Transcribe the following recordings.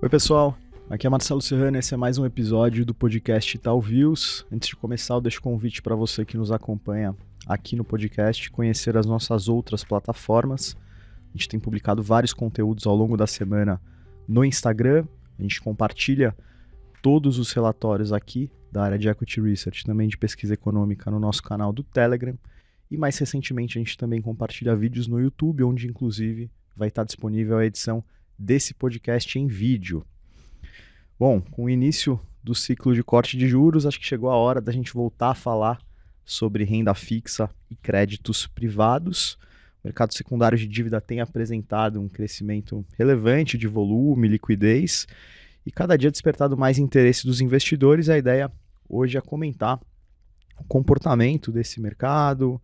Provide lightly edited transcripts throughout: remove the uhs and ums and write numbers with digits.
Oi pessoal, aqui é Marcelo Serrano, esse é mais um episódio do podcast Tal Views. Antes de começar, eu deixo o convite para você que nos acompanha aqui no podcast conhecer as nossas outras plataformas. A gente tem publicado vários conteúdos ao longo da semana no Instagram, a gente compartilha todos os relatórios aqui da área de Equity Research, também de pesquisa econômica no nosso canal do Telegram. E mais recentemente a gente também compartilha vídeos no YouTube, onde inclusive vai estar disponível a edição desse podcast em vídeo. Bom, com o início do ciclo de corte de juros, acho que chegou a hora da gente voltar a falar sobre renda fixa e créditos privados. O mercado secundário de dívida tem apresentado um crescimento relevante de volume, liquidez e cada dia despertado mais interesse dos investidores. A ideia hoje é comentar o comportamento desse mercado,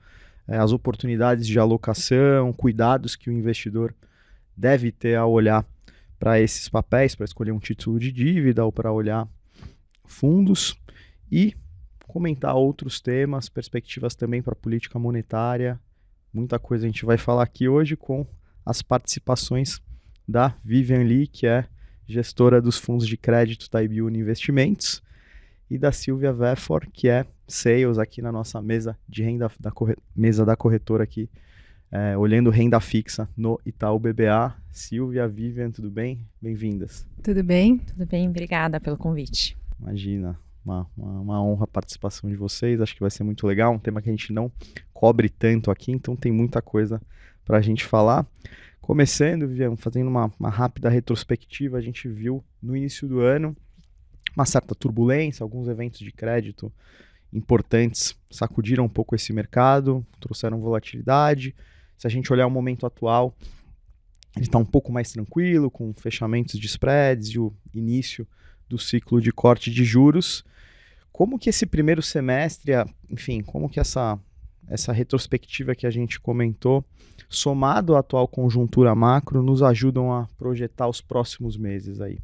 as oportunidades de alocação, cuidados que o investidor deve ter ao olhar para esses papéis, para escolher um título de dívida ou para olhar fundos e comentar outros temas, perspectivas também para a política monetária. Muita coisa a gente vai falar aqui hoje com as participações da Vivian Lee, que é gestora dos fundos de crédito da Ibiúna Investimentos, e da Silvia Vefor, que é Sales aqui na nossa mesa de renda mesa da corretora aqui, olhando renda fixa no Itaú BBA. Silvia, Vivian, tudo bem? Bem-vindas. Tudo bem, obrigada pelo convite. Imagina, uma honra a participação de vocês, acho que vai ser muito legal, um tema que a gente não cobre tanto aqui, então tem muita coisa para a gente falar. Começando, Vivian, fazendo uma rápida retrospectiva, a gente viu no início do ano uma certa turbulência, alguns eventos de crédito importantes sacudiram um pouco esse mercado, trouxeram volatilidade. Se a gente olhar o momento atual, ele está um pouco mais tranquilo, com fechamentos de spreads e o início do ciclo de corte de juros. Como que esse primeiro semestre, enfim, como que essa retrospectiva que a gente comentou, somado à atual conjuntura macro, nos ajudam a projetar os próximos meses aí?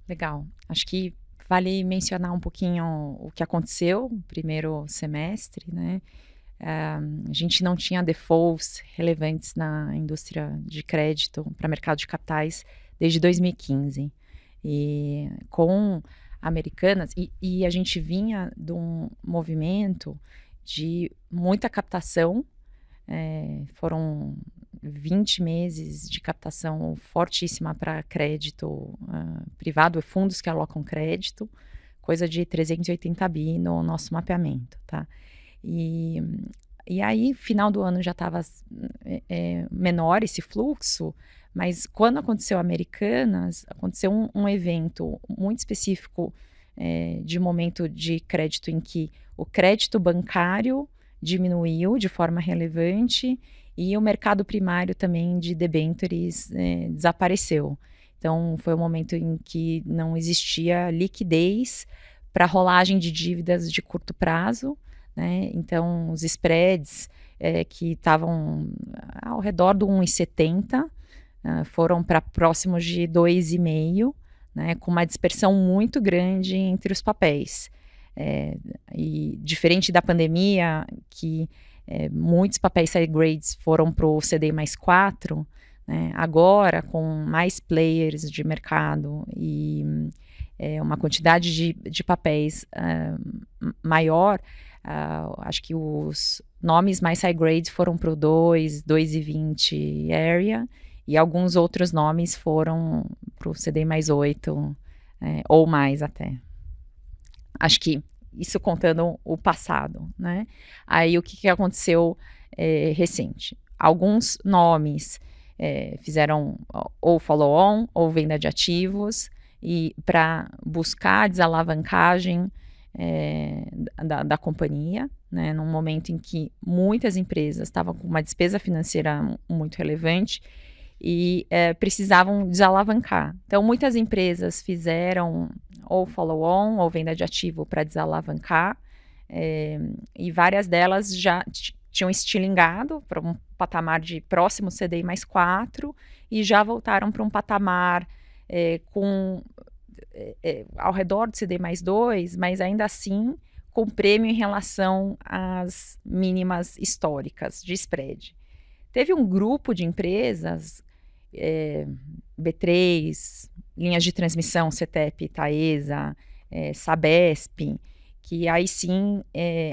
Legal, acho que vale mencionar um pouquinho o que aconteceu no primeiro semestre, né? A gente não tinha defaults relevantes na indústria de crédito para mercado de capitais desde 2015. E com Americanas, e a gente vinha de um movimento de muita captação, foram 20 meses de captação fortíssima para crédito privado, fundos que alocam crédito, coisa de 380 bi no nosso mapeamento, tá? E aí, final do ano já estava menor esse fluxo, mas quando aconteceu Americanas, aconteceu um evento muito específico de momento de crédito em que o crédito bancário diminuiu de forma relevante e o mercado primário também de debêntures desapareceu. Então, foi um momento em que não existia liquidez para rolagem de dívidas de curto prazo, né? Então, os spreads que estavam ao redor do 1,70 foram para próximos de 2,5, né? Com uma dispersão muito grande entre os papéis. E diferente da pandemia, que muitos papéis side grades foram para o CDI mais 4, né? Agora, com mais players de mercado e uma quantidade de papéis maior, acho que os nomes mais high grade foram para o 2,20 area, e alguns outros nomes foram para o CDI mais 8, ou mais até. Acho que isso contando o passado, né? Aí o que aconteceu recente? Alguns nomes fizeram ou follow-on ou venda de ativos, e para buscar desalavancagem da companhia, né, num momento em que muitas empresas estavam com uma despesa financeira muito relevante e precisavam desalavancar. Então, muitas empresas fizeram ou follow-on ou venda de ativo para desalavancar, e várias delas já tinham estilingado para um patamar de próximo CDI mais 4 e já voltaram para um patamar com ao redor do CDI mais 2, mas ainda assim com prêmio em relação às mínimas históricas de spread. Teve um grupo de empresas, B3, linhas de transmissão, CETEP, Taesa, Sabesp, que aí sim,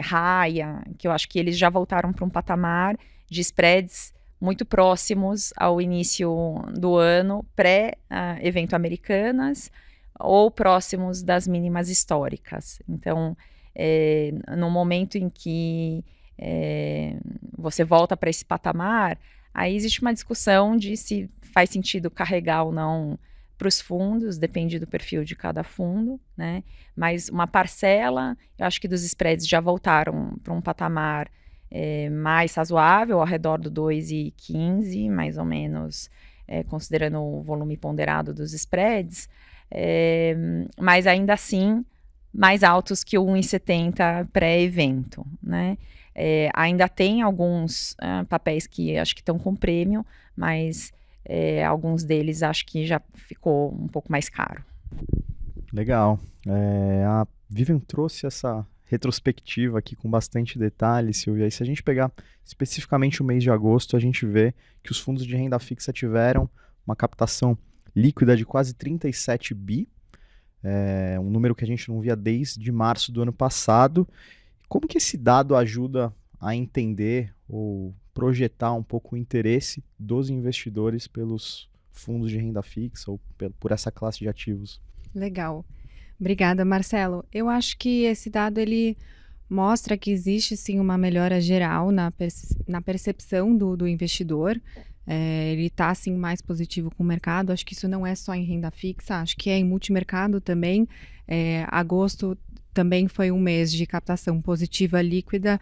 Raia, que eu acho que eles já voltaram para um patamar de spreads muito próximos ao início do ano, pré-evento Americanas, ou próximos das mínimas históricas. Então, no momento em que você volta para esse patamar, aí existe uma discussão de se faz sentido carregar ou não para os fundos, depende do perfil de cada fundo, né? Mas uma parcela, eu acho que dos spreads já voltaram para um patamar mais razoável, ao redor do 2,15, mais ou menos, considerando o volume ponderado dos spreads, mas ainda assim mais altos que o 1,70 pré-evento, né? Ainda tem alguns papéis que acho que estão com prêmio, mas alguns deles acho que já ficou um pouco mais caro. Legal. A Vivian trouxe essa retrospectiva aqui com bastante detalhes, Silvia. E se a gente pegar especificamente o mês de agosto, a gente vê que os fundos de renda fixa tiveram uma captação líquida de quase 37 bi, um número que a gente não via desde março do ano passado. Como que esse dado ajuda a entender ou projetar um pouco o interesse dos investidores pelos fundos de renda fixa ou por essa classe de ativos? Legal. Obrigada, Marcelo. Eu acho que esse dado ele mostra que existe sim uma melhora geral na percepção do investidor. Ele está assim mais positivo com o mercado. Acho que isso não é só em renda fixa, acho que é em multimercado também. Agosto também foi um mês de captação positiva líquida.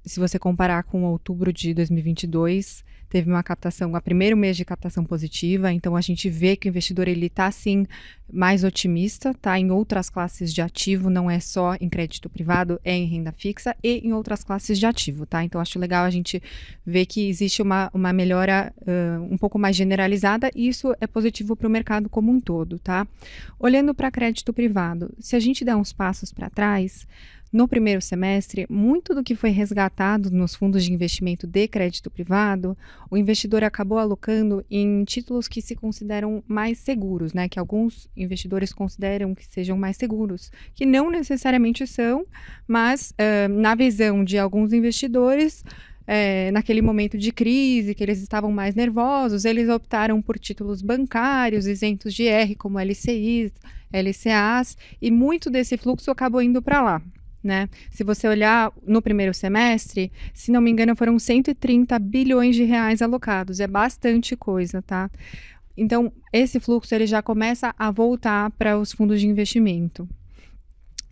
Se você comparar com outubro de 2022, teve uma captação, o primeiro mês de captação positiva, então a gente vê que o investidor ele está assim mais otimista, tá? Em outras classes de ativo, não é só em crédito privado, é em renda fixa e em outras classes de ativo, tá? Então acho legal a gente ver que existe uma melhora um pouco mais generalizada e isso é positivo para o mercado como um todo, tá? Olhando para crédito privado, se a gente der uns passos para trás, no primeiro semestre, muito do que foi resgatado nos fundos de investimento de crédito privado, o investidor acabou alocando em títulos que se consideram mais seguros, né? Que alguns investidores consideram que sejam mais seguros, que não necessariamente são, mas na visão de alguns investidores, naquele momento de crise, que eles estavam mais nervosos, eles optaram por títulos bancários, isentos de R, como LCIs, LCAs, e muito desse fluxo acabou indo para lá. Né? Se você olhar no primeiro semestre, se não me engano, foram 130 bilhões de reais alocados. É bastante coisa, tá? Então, esse fluxo ele já começa a voltar para os fundos de investimento.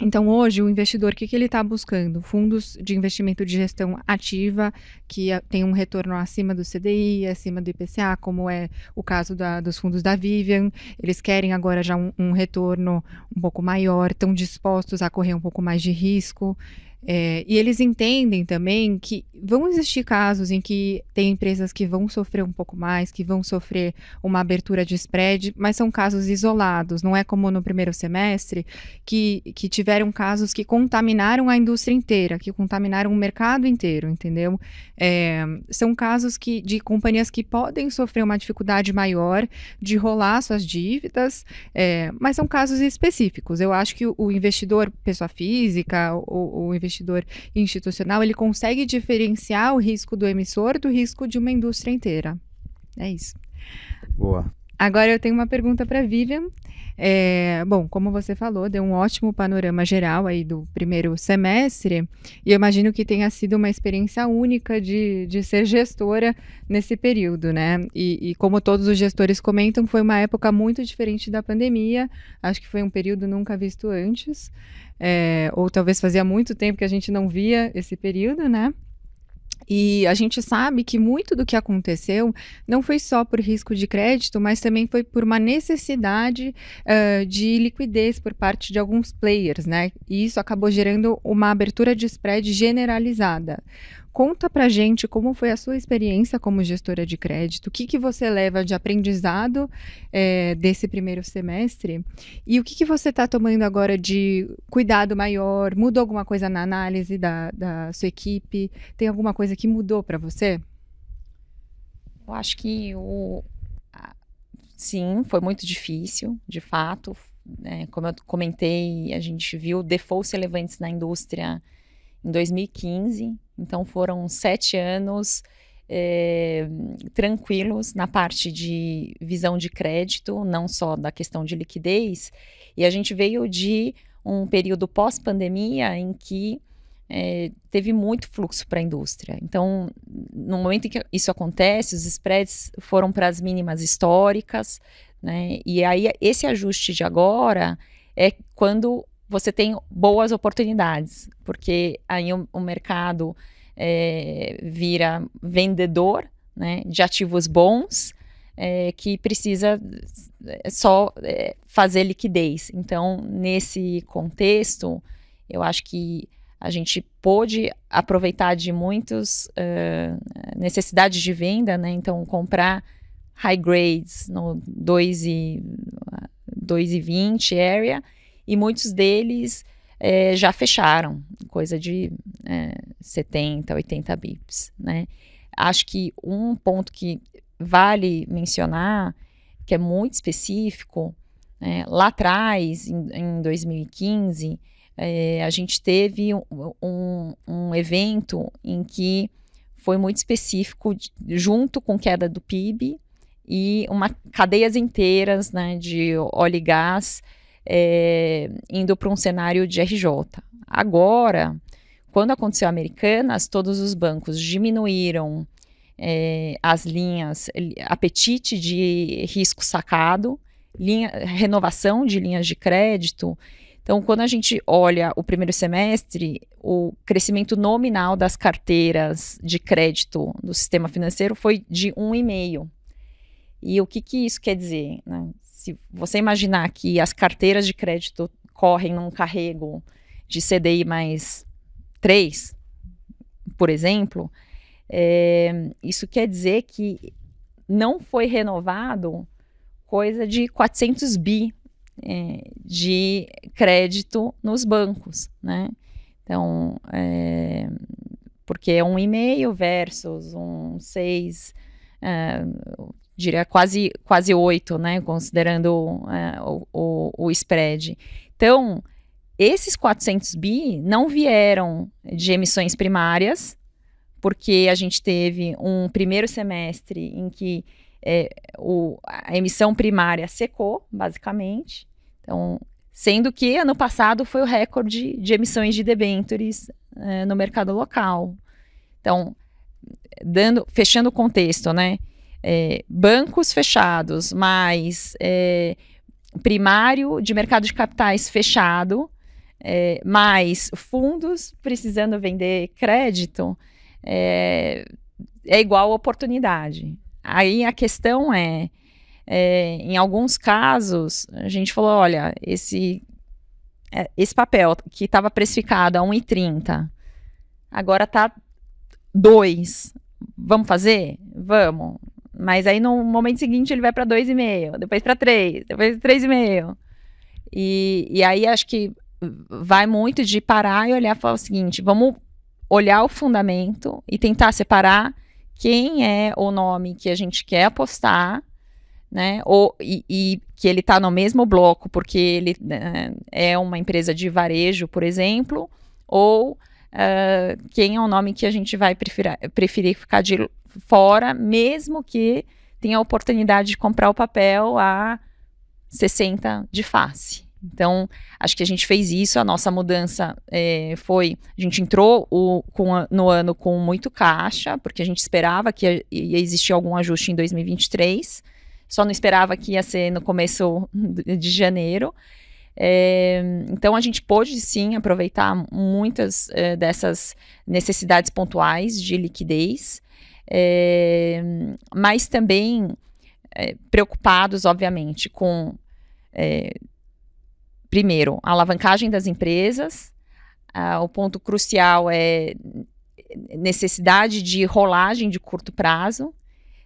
Então, hoje, o investidor, o que ele está buscando? Fundos de investimento de gestão ativa, que tem um retorno acima do CDI, acima do IPCA, como é o caso dos fundos da Vivian. Eles querem agora já um retorno um pouco maior, estão dispostos a correr um pouco mais de risco. E eles entendem também que vão existir casos em que tem empresas que vão sofrer um pouco mais, que vão sofrer uma abertura de spread, mas são casos isolados, não é como no primeiro semestre, que tiveram casos que contaminaram a indústria inteira, que contaminaram o mercado inteiro, entendeu? São casos de companhias que podem sofrer uma dificuldade maior de rolar suas dívidas, mas são casos específicos. Eu acho que o investidor, pessoa física, o investidor institucional, ele consegue diferenciar o risco do emissor do risco de uma indústria inteira. É isso. Boa. Agora eu tenho uma pergunta para a Vivian. Bom, como você falou, deu um ótimo panorama geral aí do primeiro semestre e eu imagino que tenha sido uma experiência única de ser gestora nesse período, né? E como todos os gestores comentam, foi uma época muito diferente da pandemia. Acho que foi um período nunca visto antes. Ou talvez fazia muito tempo que a gente não via esse período, né? E a gente sabe que muito do que aconteceu não foi só por risco de crédito, mas também foi por uma necessidade de liquidez por parte de alguns players, né? E isso acabou gerando uma abertura de spread generalizada. Conta pra gente como foi a sua experiência como gestora de crédito, o que você leva de aprendizado desse primeiro semestre e o que você está tomando agora de cuidado maior, mudou alguma coisa na análise da sua equipe, tem alguma coisa que mudou para você? Eu acho que sim, foi muito difícil, de fato. Como eu comentei, a gente viu defaults relevantes na indústria em 2015, então foram 7 anos tranquilos na parte de visão de crédito, não só da questão de liquidez, e a gente veio de um período pós-pandemia em que teve muito fluxo para a indústria. Então, no momento em que isso acontece, os spreads foram para as mínimas históricas, né? E aí esse ajuste de agora é quando você tem boas oportunidades, porque aí o mercado vira vendedor, né, de ativos bons, que precisa só fazer liquidez. Então, nesse contexto, eu acho que a gente pôde aproveitar de muitas necessidades de venda, né? Então, comprar high grades no 2,20 area, e muitos deles já fecharam, coisa de 70, 80 bips, né? Acho que um ponto que vale mencionar, que é muito específico, lá atrás, em 2015, a gente teve um evento em que foi muito específico, junto com queda do PIB e cadeias inteiras, né, de óleo e gás indo para um cenário de RJ. Agora, quando aconteceu a Americanas, todos os bancos diminuíram as linhas, apetite de risco sacado, renovação de linhas de crédito. Então, quando a gente olha o primeiro semestre, o crescimento nominal das carteiras de crédito do sistema financeiro foi de 1,5%. E o que isso quer dizer, né? Se você imaginar que as carteiras de crédito correm num carrego de CDI mais 3, por exemplo, isso quer dizer que não foi renovado coisa de 400 bi de crédito nos bancos, né? Então, porque é 1,5 versus 6, diria quase 8, né? Considerando o spread. Então, esses 400 bi não vieram de emissões primárias, porque a gente teve um primeiro semestre em que a emissão primária secou, basicamente. Então, sendo que ano passado foi o recorde de emissões de debêntures no mercado local. Então, fechando o contexto, né? Bancos fechados, mais primário de mercado de capitais fechado, mais fundos precisando vender crédito, é igual oportunidade. Aí a questão em alguns casos, a gente falou, olha, esse papel que estava precificado a 1,30, agora está 2. Vamos fazer? Vamos. Mas aí no momento seguinte ele vai para 2,5, depois para 3, depois 3,5. E aí acho que vai muito de parar e olhar e falar o seguinte, vamos olhar o fundamento e tentar separar quem é o nome que a gente quer apostar, né? E que ele está no mesmo bloco porque ele é uma empresa de varejo, por exemplo, ou quem é o nome que a gente vai preferir ficar de fora, mesmo que tenha a oportunidade de comprar o papel a 60 de face. Então, acho que a gente fez isso, a nossa mudança a gente entrou no ano com muito caixa, porque a gente esperava que ia existir algum ajuste em 2023, só não esperava que ia ser no começo de janeiro. Então, a gente pôde, sim, aproveitar muitas dessas necessidades pontuais de liquidez, mas também preocupados, obviamente, com... primeiro, a alavancagem das empresas, o ponto crucial é necessidade de rolagem de curto prazo.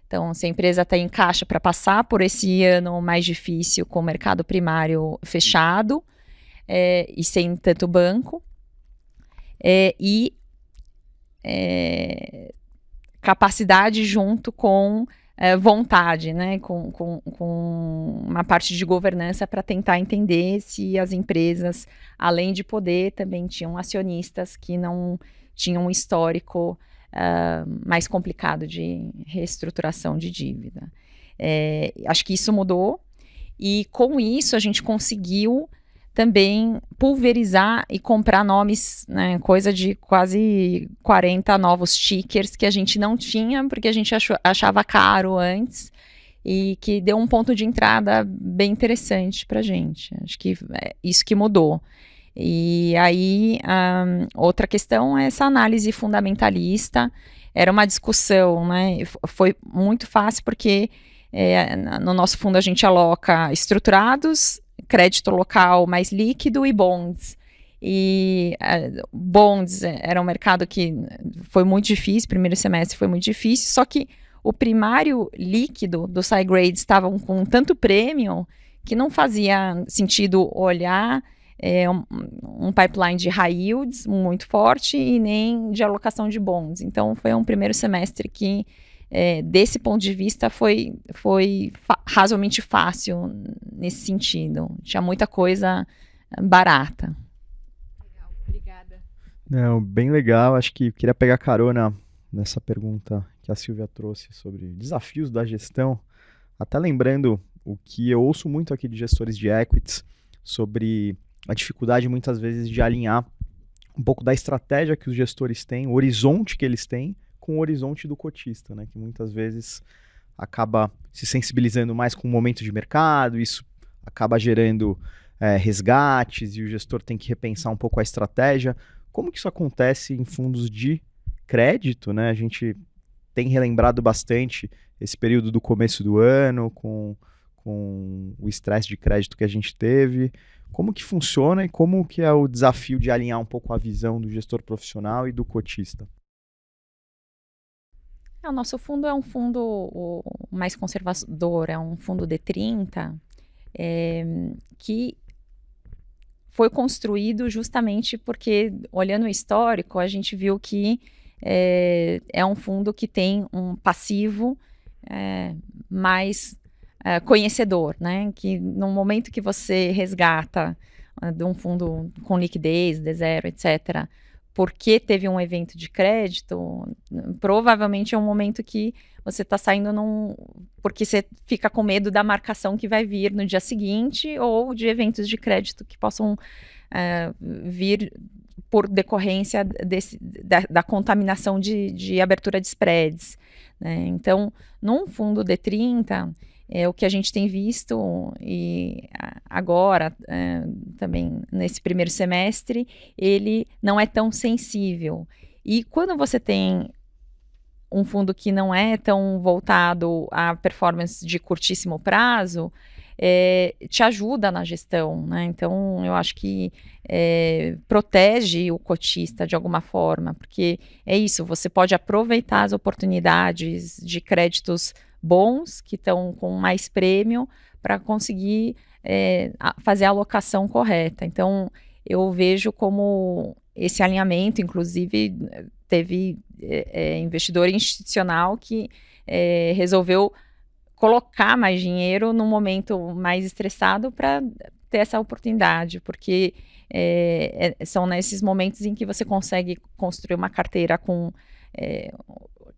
Então, se a empresa está em caixa para passar por esse ano mais difícil com o mercado primário fechado e sem tanto banco, e capacidade junto com vontade, né, com uma parte de governança para tentar entender se as empresas, além de poder, também tinham acionistas que não tinham um histórico mais complicado de reestruturação de dívida. Acho que isso mudou, e com isso a gente conseguiu também pulverizar e comprar nomes, né, coisa de quase 40 novos tickers que a gente não tinha, porque a gente achava caro antes, e que deu um ponto de entrada bem interessante para a gente. Acho que é isso que mudou. E aí, outra questão é essa análise fundamentalista. Era uma discussão, né? Foi muito fácil porque no nosso fundo a gente aloca estruturados, crédito local mais líquido e bonds. E bonds era um mercado que foi muito difícil, primeiro semestre foi muito difícil, só que o primário líquido dos high grades estavam com tanto prêmio que não fazia sentido olhar um pipeline de high yields muito forte e nem de alocação de bonds. Então foi um primeiro semestre que desse ponto de vista foi razoavelmente fácil nesse sentido. Tinha muita coisa barata. Legal, obrigada. Não, bem legal. Acho que queria pegar carona nessa pergunta que a Silvia trouxe sobre desafios da gestão. Até lembrando o que eu ouço muito aqui de gestores de equities sobre a dificuldade muitas vezes de alinhar um pouco da estratégia que os gestores têm, o horizonte que eles têm, com o horizonte do cotista, né? Que muitas vezes acaba se sensibilizando mais com o momento de mercado, isso acaba gerando resgates e o gestor tem que repensar um pouco a estratégia. Como que isso acontece em fundos de crédito, né? A gente tem relembrado bastante esse período do começo do ano, com o estresse de crédito que a gente teve. Como que funciona e como que é o desafio de alinhar um pouco a visão do gestor profissional e do cotista? O nosso fundo é um fundo mais conservador, é um fundo D30, que foi construído justamente porque, olhando o histórico, a gente viu que é um fundo que tem um passivo mais conhecedor, né? Que no momento que você resgata de um fundo com liquidez, D0, etc., porque teve um evento de crédito, provavelmente é um momento que você está saindo porque você fica com medo da marcação que vai vir no dia seguinte ou de eventos de crédito que possam vir por decorrência da contaminação de abertura de spreads, né? Então, num fundo D30, o que a gente tem visto, e agora, também nesse primeiro semestre, ele não é tão sensível. E quando você tem um fundo que não é tão voltado à performance de curtíssimo prazo, te ajuda na gestão, né? Então, eu acho que protege o cotista de alguma forma, porque é isso, você pode aproveitar as oportunidades de créditos bons, que estão com mais prêmio, para conseguir fazer a alocação correta. Então, eu vejo como esse alinhamento, inclusive, teve investidor institucional que resolveu colocar mais dinheiro num momento mais estressado para ter essa oportunidade, porque são nesses momentos em que você consegue construir uma carteira com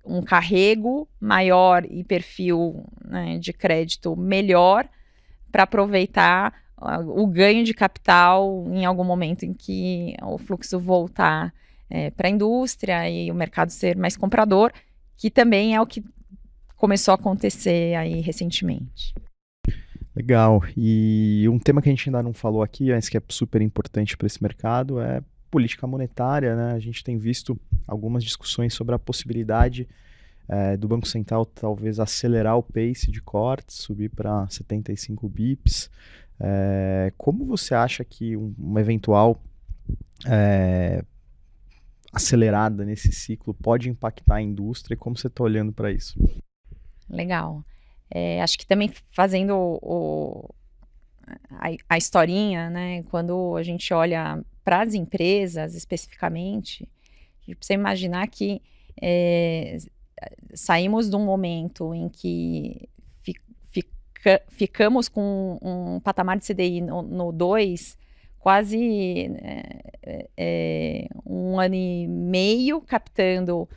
um carrego maior e perfil, né, de crédito melhor para aproveitar o ganho de capital em algum momento em que o fluxo voltar para a indústria e o mercado ser mais comprador, que também é o que começou a acontecer aí recentemente. Legal. E um tema que a gente ainda não falou aqui, mas que é super importante para esse mercado, é política monetária, né? A gente tem visto algumas discussões sobre a possibilidade do Banco Central talvez acelerar o pace de cortes, subir para 75 bips. Como você acha que uma eventual acelerada nesse ciclo pode impactar a indústria e como você está olhando para isso? Legal. Acho que também fazendo a historinha, né? Quando a gente olha para as empresas especificamente, a gente precisa imaginar que saímos de um momento em que ficamos com um patamar de CDI no 2, quase 1 ano e meio, captando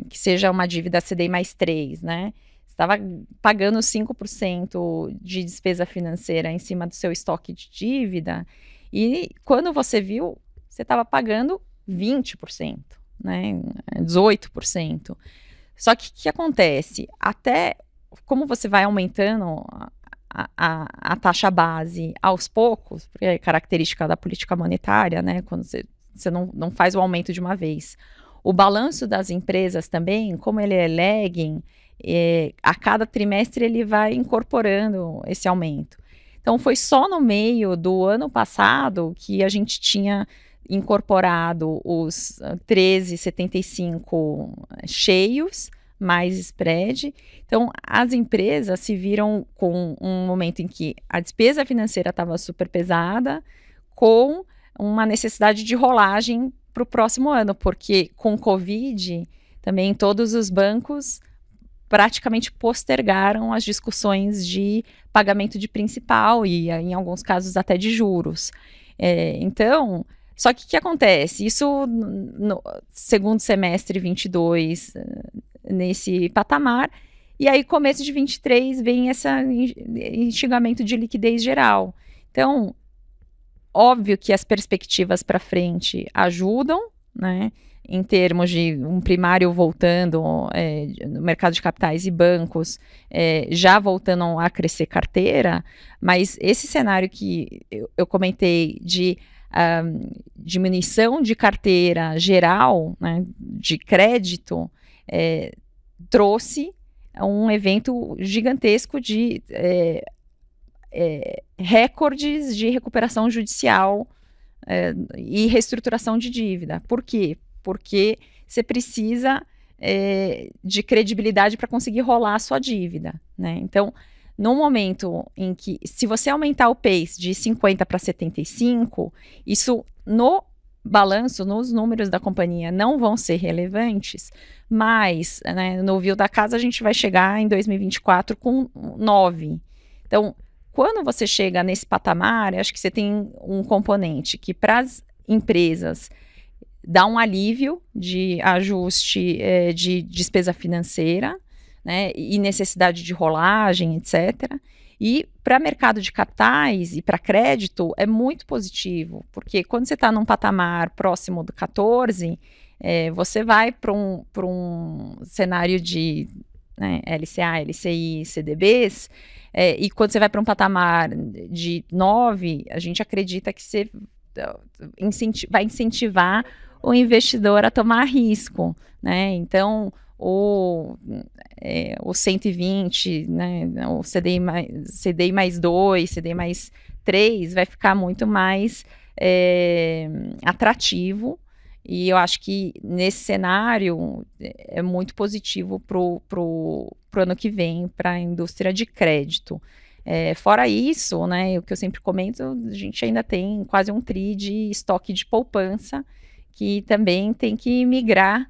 que seja uma dívida CDI mais 3, né? Estava pagando 5% de despesa financeira em cima do seu estoque de dívida, e quando você viu, você estava pagando 20%, né? 18%. Só que o que acontece? Até como você vai aumentando a taxa base aos poucos, porque é característica da política monetária, né? Quando você não faz o aumento de uma vez. O balanço das empresas também, como ele é lagging, a cada trimestre ele vai incorporando esse aumento. Então, foi só no meio do ano passado que a gente tinha incorporado os 13,75 cheios, mais spread. Então, as empresas se viram com um momento em que a despesa financeira estava super pesada, com uma necessidade de rolagem para o próximo ano, porque com o Covid, também todos os bancos praticamente postergaram as discussões de pagamento de principal e, em alguns casos, até de juros. Então, só que o que acontece? Isso no segundo semestre 22, nesse patamar, e aí começo de 23 vem esse instigamento de liquidez geral. Então, óbvio que as perspectivas para frente ajudam, né? Em termos de um primário voltando no mercado de capitais e bancos já voltando a crescer carteira, mas esse cenário que eu comentei de diminuição de carteira geral, né, de crédito, trouxe um evento gigantesco de recordes de recuperação judicial e reestruturação de dívida. Por quê? Porque você precisa de credibilidade para conseguir rolar a sua dívida, né? Então, no momento em que, se você aumentar o pace de 50 para 75, isso no balanço, nos números da companhia não vão ser relevantes, mas, né, no view da casa a gente vai chegar em 2024 com 9. Então, quando você chega nesse patamar, acho que você tem um componente que para as empresas dá um alívio de ajuste de despesa financeira, né, e necessidade de rolagem, etc. E para mercado de capitais e para crédito é muito positivo, porque quando você está num patamar próximo do 14, você vai para um cenário de LCA, LCI, CDBs, e quando você vai para um patamar de 9, a gente acredita que você vai incentivar o investidor a tomar risco, né? Então, o 120, né, o CDI mais 2, CDI mais 3 vai ficar muito mais atrativo, e eu acho que nesse cenário é muito positivo pro ano que vem para a indústria de crédito. Fora isso, né, o que eu sempre comento, a gente ainda tem quase um tri de estoque de poupança que também tem que migrar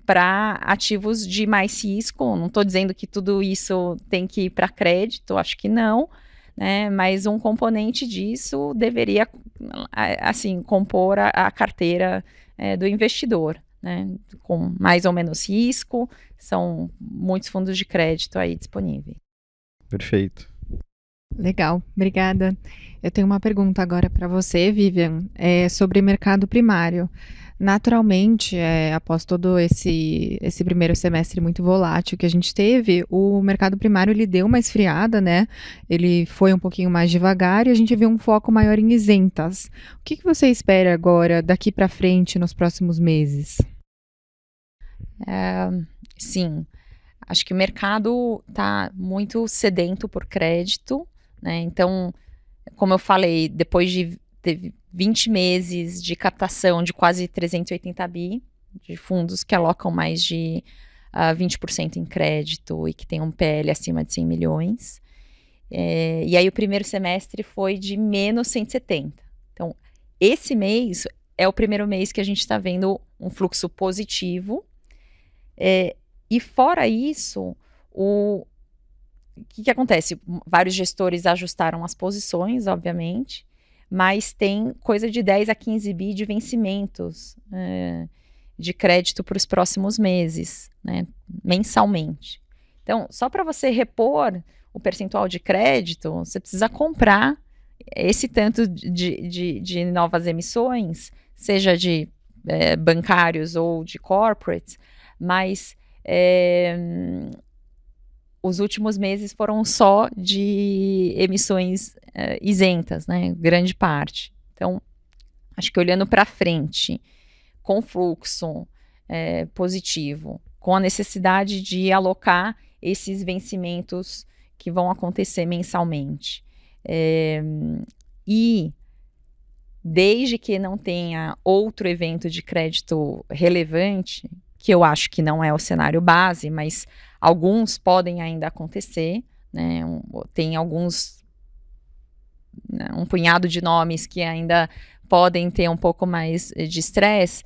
para ativos de mais risco. Não estou dizendo que tudo isso tem que ir para crédito, acho que não, né? Mas um componente disso deveria, assim, compor a carteira do investidor, né? Com mais ou menos risco, são muitos fundos de crédito aí disponíveis. Perfeito. Legal, obrigada. Eu tenho uma pergunta agora para você, Vivian, sobre mercado primário. Naturalmente, após todo esse primeiro semestre muito volátil que a gente teve, o mercado primário ele deu uma esfriada, né? Ele foi um pouquinho mais devagar e a gente viu um foco maior em isentas. O que você espera agora, daqui para frente, nos próximos meses? Sim, acho que o mercado está muito sedento por crédito, né? Então, como eu falei, depois de 20 meses de captação de quase 380 bi, de fundos que alocam mais de 20% em crédito e que tem um PL acima de 100 milhões. E aí o primeiro semestre foi de menos 170. Então, esse mês é o primeiro mês que a gente está vendo um fluxo positivo, E fora isso, o que acontece? Vários gestores ajustaram as posições, obviamente, mas tem coisa de 10 a 15 bi de vencimentos de crédito para os próximos meses, né, mensalmente. Então, só para você repor o percentual de crédito, você precisa comprar esse tanto de novas emissões, seja de bancários ou de corporates, mas os últimos meses foram só de emissões isentas, né? Grande parte. Então, acho que olhando para frente, com fluxo positivo, com a necessidade de alocar esses vencimentos que vão acontecer mensalmente. E desde que não tenha outro evento de crédito relevante, que eu acho que não é o cenário base, mas alguns podem ainda acontecer, né? Tem alguns, um punhado de nomes que ainda podem ter um pouco mais de estresse.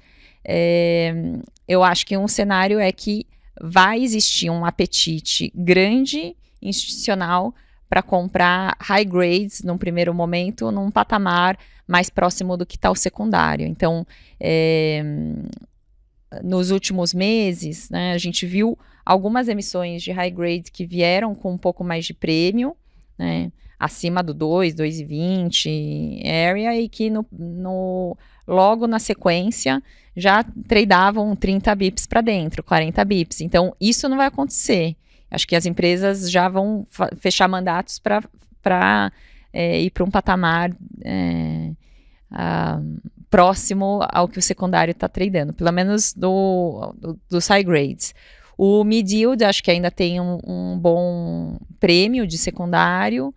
Eu acho que um cenário é que vai existir um apetite grande institucional para comprar high grades num primeiro momento, num patamar mais próximo do que está o secundário. Então, nos últimos meses, né, a gente viu algumas emissões de high grade que vieram com um pouco mais de prêmio, né, acima do 2,20 area, e que logo na sequência já tradeavam 30 bips para dentro, 40 bips. Então, isso não vai acontecer. Acho que as empresas já vão fechar mandatos para ir para um patamar próximo ao que o secundário está tradando, pelo menos dos high grades. O mid yield acho que ainda tem um bom prêmio de secundário,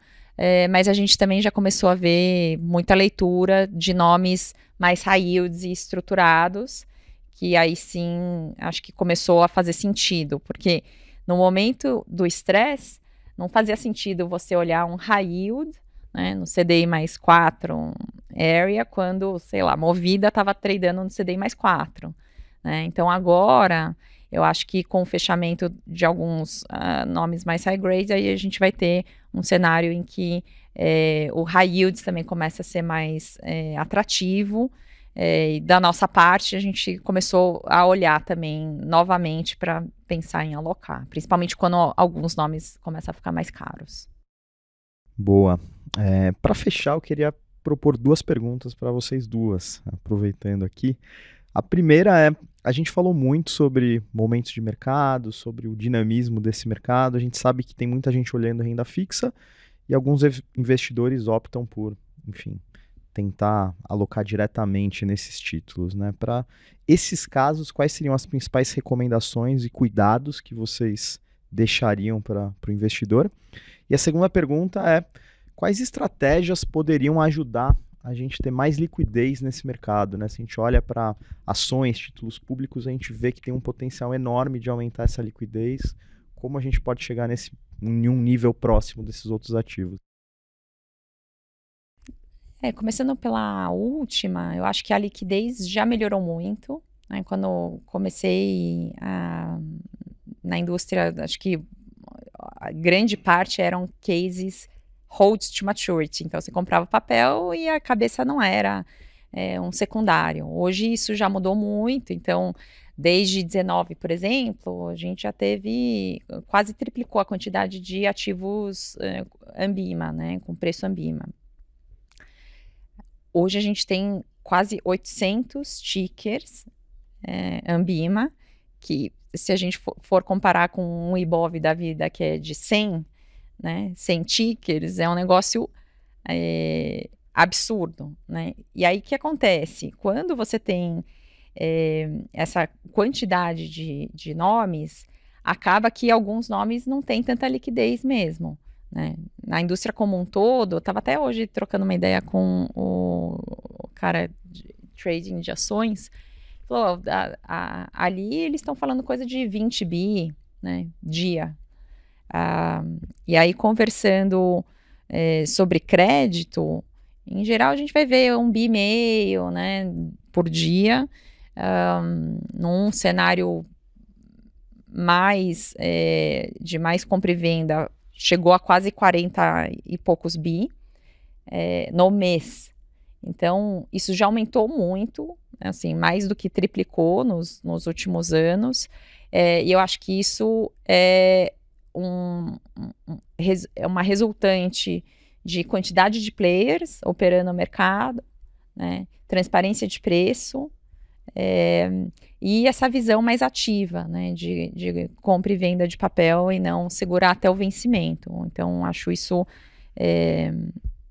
mas a gente também já começou a ver muita leitura de nomes mais high yields e estruturados, que aí sim acho que começou a fazer sentido, porque no momento do estresse não fazia sentido você olhar um high yield, né, no CDI mais 4 area, quando, sei lá, Movida estava tradando no CDI mais 4. Né? Então agora, eu acho que com o fechamento de alguns nomes mais high grade, aí a gente vai ter um cenário em que o high yields também começa a ser mais atrativo. E da nossa parte, a gente começou a olhar também novamente para pensar em alocar, principalmente quando alguns nomes começam a ficar mais caros. Boa. Para fechar, eu queria propor 2 perguntas para vocês duas, aproveitando aqui. A primeira a gente falou muito sobre momentos de mercado, sobre o dinamismo desse mercado. A gente sabe que tem muita gente olhando renda fixa e alguns investidores optam por, enfim, tentar alocar diretamente nesses títulos, né? Para esses casos, quais seriam as principais recomendações e cuidados que vocês deixariam para o investidor? E a segunda pergunta quais estratégias poderiam ajudar a gente ter mais liquidez nesse mercado, né? Se a gente olha para ações, títulos públicos, a gente vê que tem um potencial enorme de aumentar essa liquidez. Como a gente pode chegar em um nível próximo desses outros ativos? Começando pela última, eu acho que a liquidez já melhorou muito. Né? Quando comecei na indústria, acho que a grande parte eram cases hold to maturity. Então, você comprava papel e a cabeça não era um secundário. Hoje, isso já mudou muito. Então, desde 19, por exemplo, a gente já quase triplicou a quantidade de ativos Ambima, né, com preço Ambima. Hoje, a gente tem quase 800 tickers Ambima, que se a gente for comparar com um Ibov da vida que é de 100, né, 100 tickers, é um negócio absurdo, né? E aí, o que acontece? Quando você tem essa quantidade de nomes, acaba que alguns nomes não têm tanta liquidez mesmo, né? Na indústria como um todo, eu estava até hoje trocando uma ideia com o cara de trading de ações, falou, ali eles estão falando coisa de 20 bi, né, dia. E aí, conversando sobre crédito, em geral, a gente vai ver 1,5 bi, né, por dia, num cenário de mais compra e venda chegou a quase 40 e poucos bi no mês. Então, isso já aumentou muito, assim, mais do que triplicou nos últimos anos, e eu acho que isso é uma resultante de quantidade de players operando no mercado, né, transparência de preço, e essa visão mais ativa, né, de compra e venda de papel e não segurar até o vencimento. Então, acho isso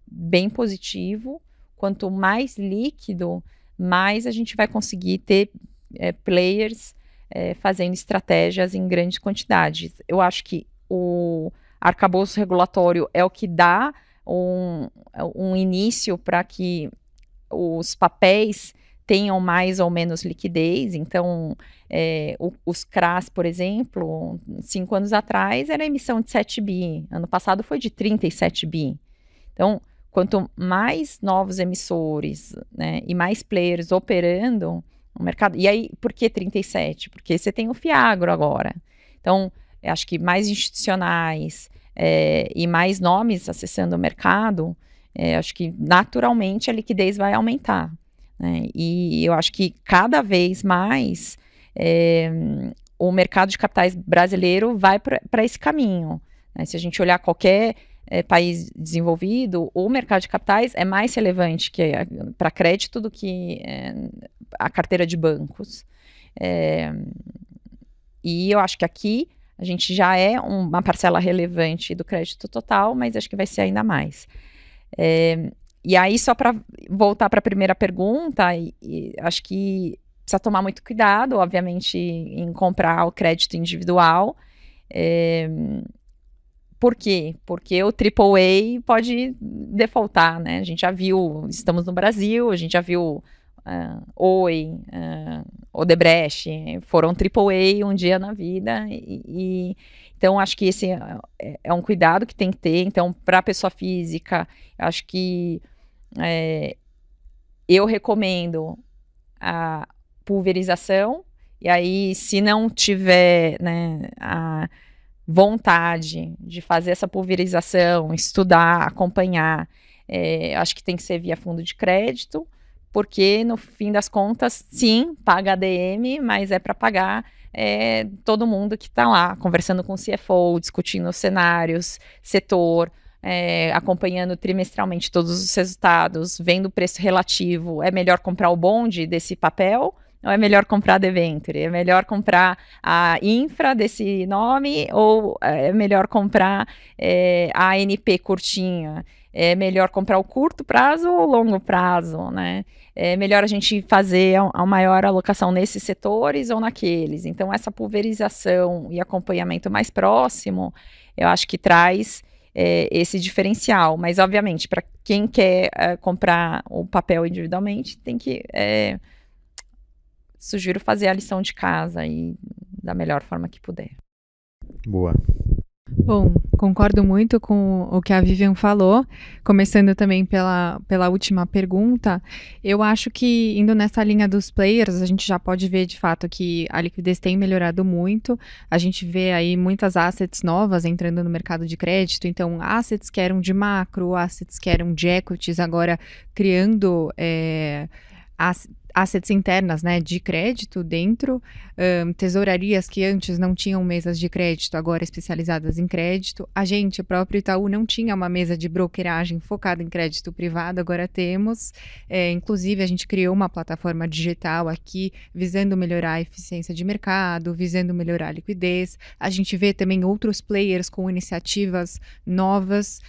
bem positivo. Quanto mais líquido, mais a gente vai conseguir ter players fazendo estratégias em grandes quantidades. Eu acho que o arcabouço regulatório é o que dá um início para que os papéis tenham mais ou menos liquidez. Então, os CRAs, por exemplo, 5 anos atrás era emissão de 7 bi, ano passado foi de 37 bi. Então, quanto mais novos emissores, né, e mais players operando no mercado, e aí, por que 37? Porque você tem o Fiagro agora. Então, eu acho que mais institucionais e mais nomes acessando o mercado, acho que naturalmente a liquidez vai aumentar, né? E eu acho que cada vez mais o mercado de capitais brasileiro vai para esse caminho, né? Se a gente olhar qualquer país desenvolvido, o mercado de capitais é mais relevante para crédito do que a carteira de bancos. E eu acho que aqui a gente já é uma parcela relevante do crédito total, mas acho que vai ser ainda mais. E aí, só para voltar para a primeira pergunta, acho que precisa tomar muito cuidado, obviamente, em comprar o crédito individual. Por quê? Porque o AAA pode defaultar, né? A gente já viu, estamos no Brasil, a gente já viu Oi, Odebrecht, foram AAA um dia na vida, então acho que esse é um cuidado que tem que ter. Então, para a pessoa física, acho que eu recomendo a pulverização, e aí, se não tiver, né, a vontade de fazer essa pulverização, estudar, acompanhar, acho que tem que ser via fundo de crédito, porque no fim das contas, sim, paga ADM, mas é para pagar todo mundo que está lá, conversando com o CFO, discutindo cenários, setor, acompanhando trimestralmente todos os resultados, vendo o preço relativo. É melhor comprar o bonde desse papel ou é melhor comprar a debenture? É melhor comprar a infra desse nome ou é melhor comprar a ANP curtinha? É melhor comprar o curto prazo ou o longo prazo, né? É melhor a gente fazer a maior alocação nesses setores ou naqueles? Então, essa pulverização e acompanhamento mais próximo, eu acho que traz esse diferencial. Mas, obviamente, para quem quer comprar o papel individualmente, tem que... sugiro fazer a lição de casa aí da melhor forma que puder. Boa. Bom, concordo muito com o que a Vivian falou, começando também pela última pergunta. Eu acho que, indo nessa linha dos players, a gente já pode ver de fato que a liquidez tem melhorado muito. A gente vê aí muitas assets novas entrando no mercado de crédito, então assets que eram de macro, assets que eram de equities, agora criando assets internas, né, de crédito dentro, tesourarias que antes não tinham mesas de crédito, agora especializadas em crédito. A gente, o próprio Itaú, não tinha uma mesa de brokeragem focada em crédito privado, agora temos. Inclusive, a gente criou uma plataforma digital aqui, visando melhorar a eficiência de mercado, visando melhorar a liquidez. A gente vê também outros players com iniciativas novos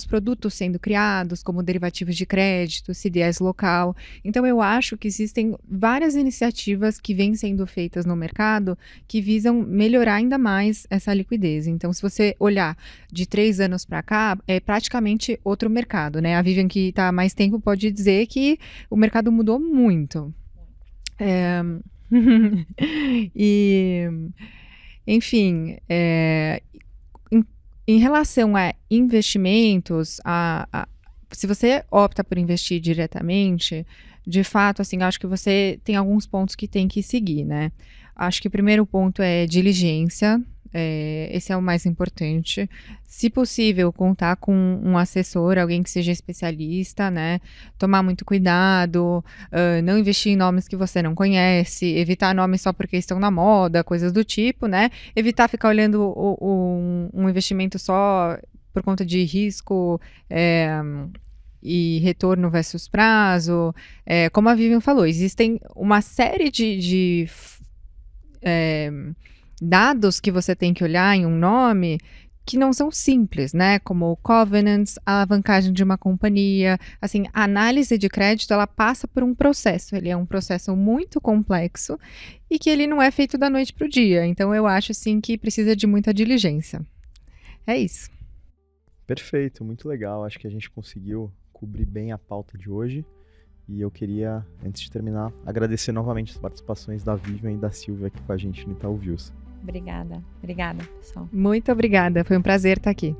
produtos sendo criados, como derivativos de crédito, CDS local. Então, eu acho que existem várias iniciativas que vêm sendo feitas no mercado que visam melhorar ainda mais essa liquidez. Então, se você olhar de 3 anos para cá, é praticamente outro mercado, né? A Vivian, que está há mais tempo, pode dizer que o mercado mudou muito. E, enfim, em relação a investimentos, se você opta por investir diretamente, de fato, assim, acho que você tem alguns pontos que tem que seguir, né? Acho que o primeiro ponto é diligência. Esse é o mais importante. Se possível, contar com um assessor, alguém que seja especialista, né? Tomar muito cuidado, não investir em nomes que você não conhece, evitar nomes só porque estão na moda, coisas do tipo, né? Evitar ficar olhando um investimento só por conta de risco e retorno versus prazo. Como a Vivian falou, existem uma série de dados que você tem que olhar em um nome que não são simples, né? Como covenants, a alavancagem de uma companhia. Assim, a análise de crédito, ela passa por um processo. Ele é um processo muito complexo e que ele não é feito da noite para o dia. Então, eu acho, assim, que precisa de muita diligência. É isso. Perfeito, muito legal. Acho que a gente conseguiu cobrir bem a pauta de hoje. E eu queria, antes de terminar, agradecer novamente as participações da Vivian e da Silvia aqui com a gente no Itaú Views. Obrigada, pessoal. Muito obrigada, foi um prazer estar aqui.